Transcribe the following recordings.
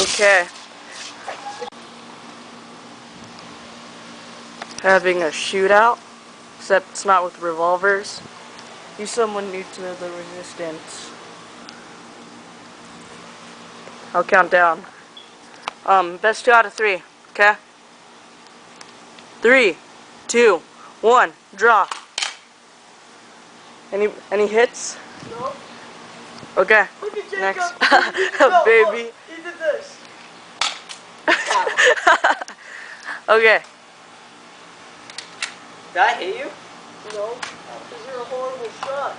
Okay. Having a shootout, except it's not with revolvers. Use someone new to the resistance. I'll count down. Best 2 out of 3. Okay. 3, 2, 1. Draw. Any hits? No. Okay. Look at Jacob. Next. No, Baby. look, he did this. Okay. Did I hit you? No, because you're a horrible shot.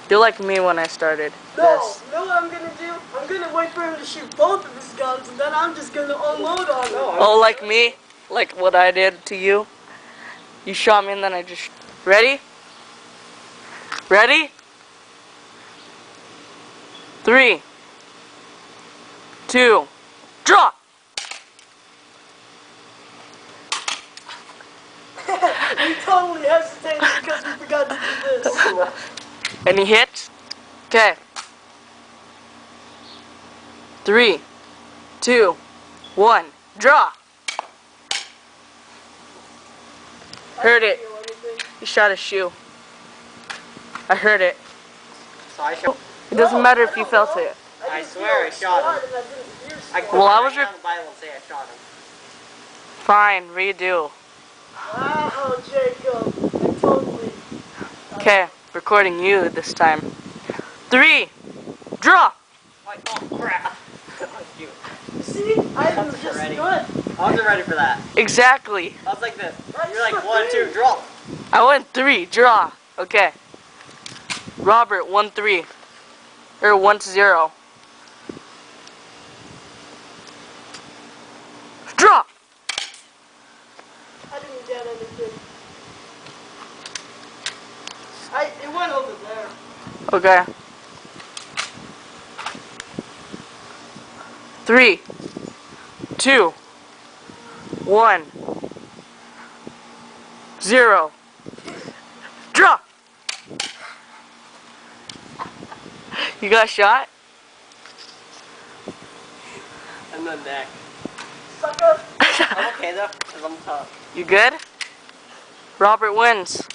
You're like me when I started. No, This. you know what I'm gonna do? I'm gonna wait for him to shoot both of his guns, and then I'm just gonna unload on him. Oh, like me? Like what I did to you? You shot me and then I just... Ready? Ready? 3, 2, draw! You totally hesitated because we forgot to do this. Any hits? Okay. 3, 2, 1, draw! Heard it. He shot a shoe. I heard it. So I shot. It doesn't matter if you felt it. I swear I shot him. Well, I was on the Bible and say I shot him. Fine, redo. Wow, Jacob. I totally. Okay, recording you this time. 3, draw! Like, oh crap. Shoot. See? I was just ready. good. I wasn't ready for that. Exactly. I was like this. You're like 1, 2, draw. I went 3, draw. Okay. Robert, 1, 3. Or 1 to 0. Draw! I didn't get anything. It went over there. Okay. 3, 2, 1, 0. Draw! You got shot? And the neck. Sucker. I'm okay though, because I'm tough. You good? Robert wins.